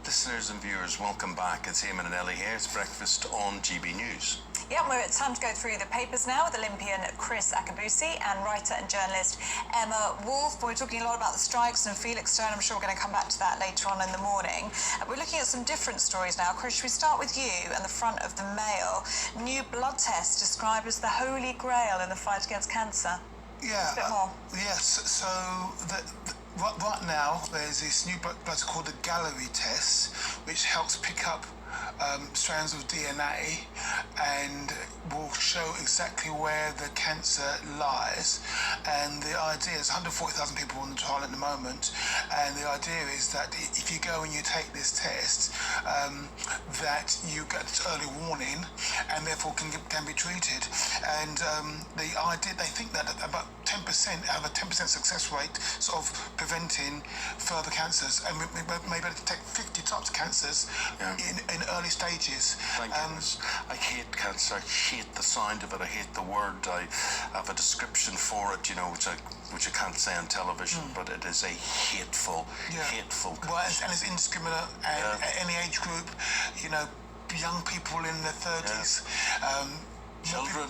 Listeners and viewers, welcome back. It's Eamonn and Ellie here. It's breakfast on GB News. Yeah, well, it's time to go through the papers now with Olympian Chris Akabusi and writer and journalist Emma Wolf. We're talking a lot about the strikes and Felixstowe. I'm sure we're going to come back to that later on in the morning. We're looking at some different stories now. Chris, should we start with you and the front of the Mail? New blood test described as the holy grail in the fight against cancer. Yeah. A bit more. Yes. So right now there's this new blood called the Gallery test, which helps pick up strands of DNA and will show exactly where the cancer lies. And the idea is 140,000 people on the trial at the moment, and the idea is that if you go and you take this test, that you get early warning and therefore can be treated. And the idea, they think that about 10% have a 10% success rate sort of preventing further cancers, and we may be able to detect 50 types of cancers in early stages. Thank goodness. I hate cancer. I hate the sound of it. I hate the word. I have a description for it, you know, which I can't say on television, but it is a hateful. Well, and it's indiscriminate, and at any age group, you know, young people in their 30s. Children,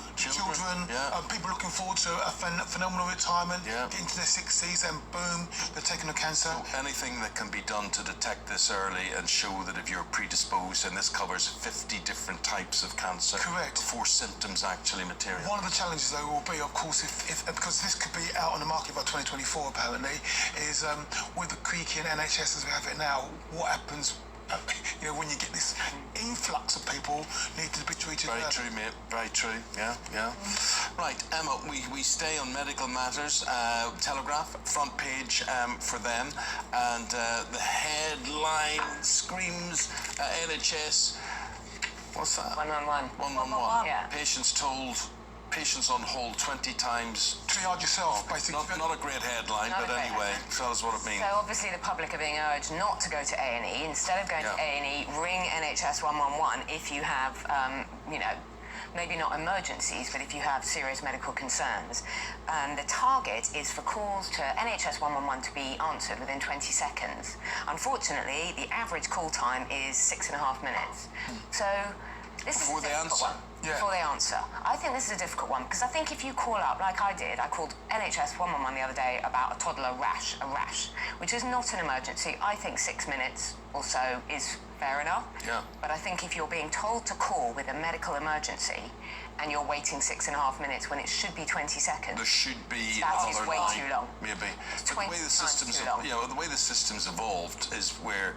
people looking forward to a phenomenal retirement, get into their 60s, and boom, they're taking a cancer. So anything that can be done to detect this early and show that if you're predisposed, and this covers 50 different types of cancer, correct, before symptoms actually materialize. One of the challenges, though, will be, of course, if because this could be out on the market by 2024, apparently, is with the creaking NHS as we have it now, what happens? You know, when you get this influx of people need to be treated. Very true, mate. Very true. Yeah. Right, Emma, we stay on medical matters. Telegraph, front page for them, and the headline screams NHS. What's that? 111. 111. Yeah. Patients on hold 20 times. Triage yourself, basically. Not a great headline, but anyway, tell us what it means. So obviously the public are being urged not to go to A&E. Instead of going to A&E, ring NHS 111 if you have, you know, maybe not emergencies, but if you have serious medical concerns. And the target is for calls to NHS 111 to be answered within 20 seconds. Unfortunately, the average call time is 6.5 minutes. So this is a difficult one. Before they answer. I think this is a difficult one, because I think if you call up, like I did, I called NHS 111 the other day about a toddler rash, which is not an emergency. I think 6 minutes or so is fair enough. Yeah. But I think if you're being told to call with a medical emergency and you're waiting 6.5 minutes when it should be 20 seconds, there should be that another is way line, too long. Maybe. It's But the way the 20 times systems, too long. the way the system's evolved is where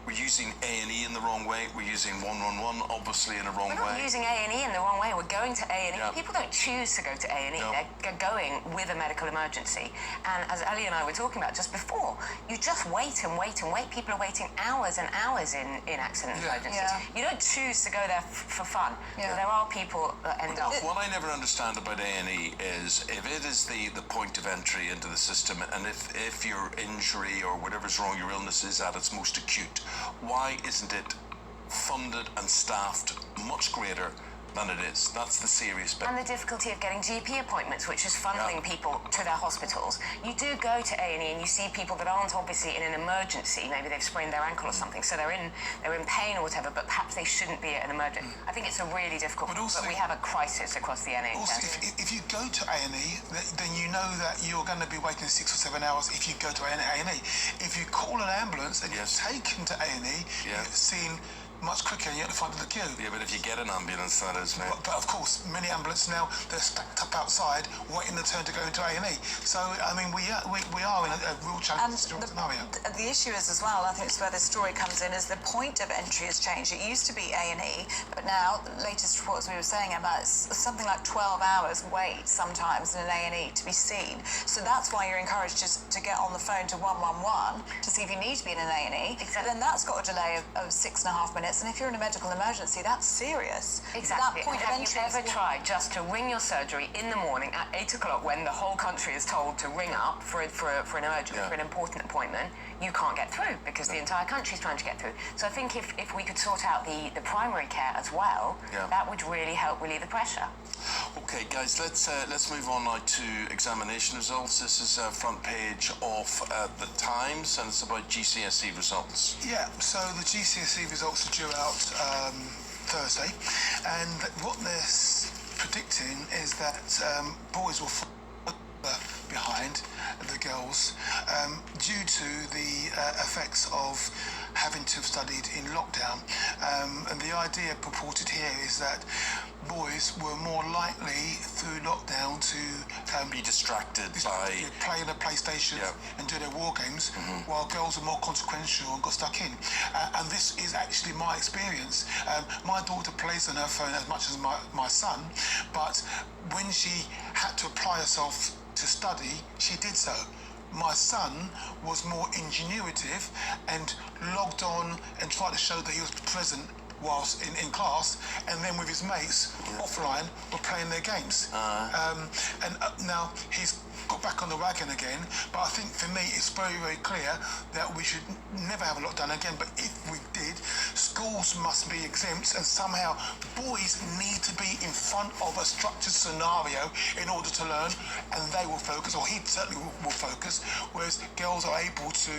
we're using A&E in the wrong way. We're using 111 obviously in the wrong way. We're not using A&E in the wrong way. We're going to A&E. Yeah. People don't choose to go to A&E. No. They're going with a medical emergency. And as Ellie and I were talking about just before, you just wait and wait and wait. People are waiting hours and hours in accident emergencies. Yeah. You don't choose to go there for fun. Yeah. There are people that end up... What I never understand about A&E is if it is the point of entry into the system, and if your injury or whatever's wrong, your illness is at its most acute, why isn't it funded and staffed much greater than it is? That's the serious bit. And the difficulty of getting GP appointments, which is funneling people to their hospitals. You do go to A&E and you see people that aren't obviously in an emergency. Maybe they've sprained their ankle or something, so they're in pain or whatever, but perhaps they shouldn't be at an emergency. I think it's a really difficult, but we have a crisis across the NHS. Also, if you go to A&E, then you know that you're going to be waiting 6 or 7 hours if you go to A&E. If you call an ambulance and you're taken to A&E, you're seen much quicker and you have to find the queue. Yeah, but if you get an ambulance, that is, mate. But of course, many ambulances now, they're stacked up outside, waiting their turn to go into A&E. So, I mean, we are in a real challenging scenario. The issue is as well, I think it's where this story comes in, is the point of entry has changed. It used to be A&E, but now, the latest reports we were saying about, it's something like 12 hours wait sometimes in an A&E to be seen. So that's why you're encouraged just to get on the phone to 111 to see if you need to be in an A&E. Exactly. Then that's got a delay of 6.5 minutes. serious, and if you're in a medical emergency, that's serious. Exactly. That point and of have entry you ever is- tried just to ring your surgery in the morning at 8 o'clock when the whole country is told to ring up for an emergency, for an important appointment? You can't get through because the entire country's trying to get through. So I think if we could sort out the primary care as well, that would really help relieve the pressure. Okay, guys, let's move on now to examination results. This is front page of the Times, and it's about GCSE results. Yeah, so the GCSE results are due out Thursday, and what they're predicting is that boys will fall behind the girls due to the effects of having to have studied in lockdown. And the idea purported here is that boys were more likely through lockdown to Be distracted by... playing a PlayStation and do their war games, while girls are more consequential and got stuck in. And this is actually my experience. My daughter plays on her phone as much as my son, but when she had to apply herself to study, she did so. My son was more ingenuitive and logged on and tried to show that he was present whilst in class, and then with his mates offline were playing their games. Now he's got back on the wagon again, but I think for me it's very, very clear that we should never have a lockdown again, but if we did, schools must be exempt, and somehow boys need to be in front of a structured scenario in order to learn, and they will focus, or he certainly will focus, whereas girls are able to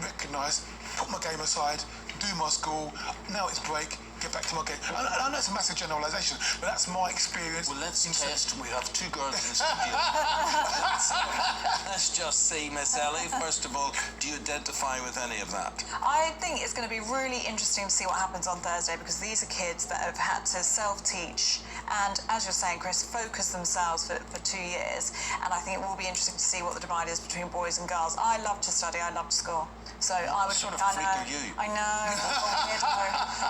recognise, put my game aside, do my school, now it's break, get back to my game. I know it's a massive generalisation, but that's my experience. Well, let's test. We have two girls in the studio. Let's just see, Miss Ellie. First of all, do you identify with any of that? I think it's going to be really interesting to see what happens on Thursday, because these are kids that have had to self-teach and, as you're saying, Chris, focus themselves for 2 years. And I think it will be interesting to see what the divide is between boys and girls. I love to study, I love to score. So I would... What sort of freak are you? I know.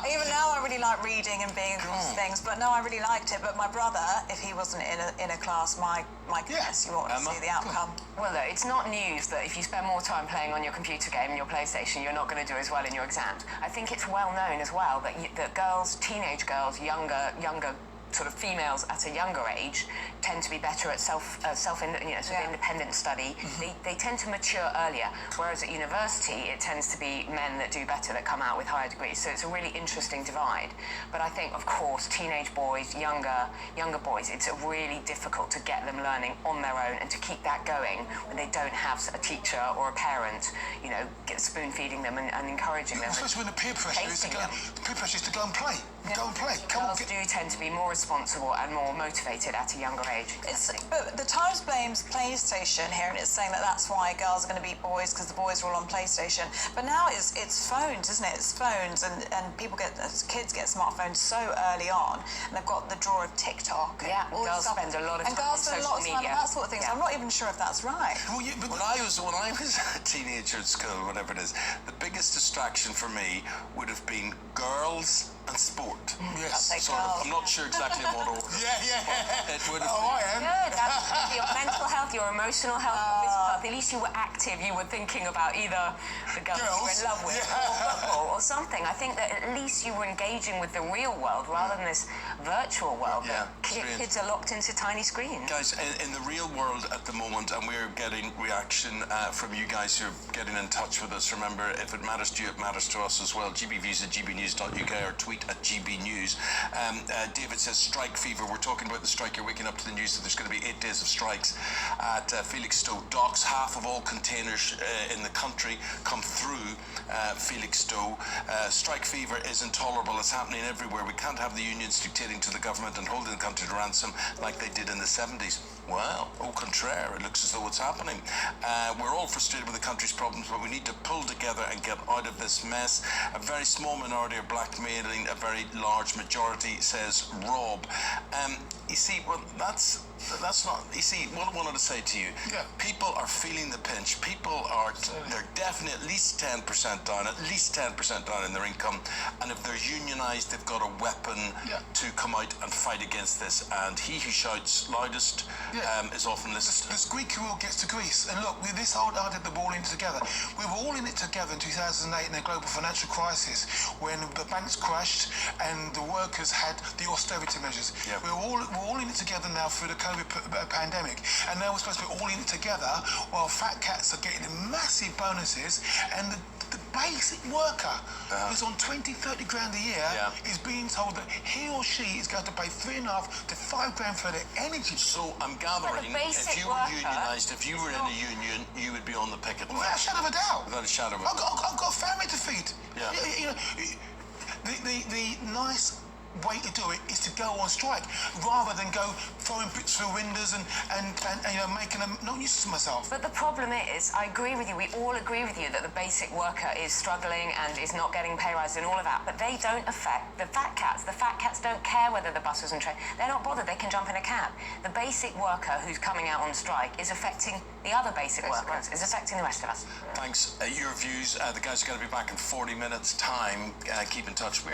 Even now I really like reading and being across things, but no, I really liked it. But my brother, if he wasn't in a class, my goodness, you want to see the outcome. Well, look, it's not news that if you spend more time playing on your computer game and your PlayStation, you're not going to do as well in your exams. I think it's well known as well that girls, teenage girls, younger sort of females at a younger age tend to be better at independent study. They tend to mature earlier, whereas at university it tends to be men that do better, that come out with higher degrees. So it's a really interesting divide. But I think, of course, teenage boys, younger boys, it's really difficult to get them learning on their own and to keep that going when they don't have a teacher or a parent, spoon feeding them and encouraging them. Especially when the peer pressure is to go and play. Go and play. Girls do tend to be more responsible and more motivated at a younger age. But the Times blames PlayStation here, and it's saying that that's why girls are going to beat boys, because the boys are all on PlayStation. But now it's phones, isn't it? It's phones, and kids get smartphones so early on, and they've got the draw of TikTok. Yeah, girls spend a lot of time on social media. And that sort of thing. So I'm not even sure if that's right. Well, when I was a teenager at school, whatever it is, the biggest distraction for me would have been girls and sport. Yes. I'm not sure exactly what order. It would have I am. Good. That's your mental health, your emotional health, your physical health. At least you were active. You were thinking about either the girls you were in love with or football or something. I think that at least you were engaging with the real world rather than this virtual world that kids are locked into tiny screens. Guys, in the real world at the moment, and we're getting reaction from you guys who are getting in touch with us. Remember, if it matters to you, it matters to us as well. gbviews@gbnews.uk or tweet at GBNews. David says strike fever. We're talking about the strike. You're waking up to the news that there's going to be 8 days of strikes at Felixstowe docks. Half of all containers in the country come through Felixstowe. Strike fever is intolerable. It's happening everywhere. We can't have the unions dictating to the government and holding the country to ransom like they did in the 70s. Well, au contraire, it looks as though it's happening. We're all frustrated with the country's problems, but we need to pull together and get out of this mess. A very small minority are blackmailing a very large majority, says Rob. You see, well, that's not... You see, what I wanted to say to you, Yeah. people are feeling the pinch. People are, they're definitely at least 10% down, at least 10% down in their income. And if they're unionised, they've got a weapon to come out and fight against this. And he who shouts loudest is often listened The to. squeaky wheel gets the grease. And look, with this whole idea that we're all in it together, we were all in it together in 2008 in the global financial crisis when the banks crashed and the workers had the austerity measures. Yeah. We're all in it together now through the COVID pandemic, and now we're supposed to be all in it together while fat cats are getting massive bonuses, and the basic worker who's on 20, 30 grand a year is being told that he or she is going to pay 3.5 to 5 grand for their energy. So I'm gathering, if you were unionised, if you were in a union, you would be on the picket line. Without a shadow of a doubt. Without a shadow of a I've got a family to feed. Yeah. You know, the nice way to do it is to go on strike rather than go throwing bricks through windows and you know, making them no use to myself. But the problem is, I agree with you, we all agree with you that the basic worker is struggling and is not getting pay rises and all of that, but they don't affect the fat cats. The fat cats don't care whether the buses and train, they're not bothered, they can jump in a cab. The basic worker who's coming out on strike is affecting the other basic workers, is affecting the rest of us. Thanks. Your views, the guys are going to be back in 40 minutes time. Keep in touch. We're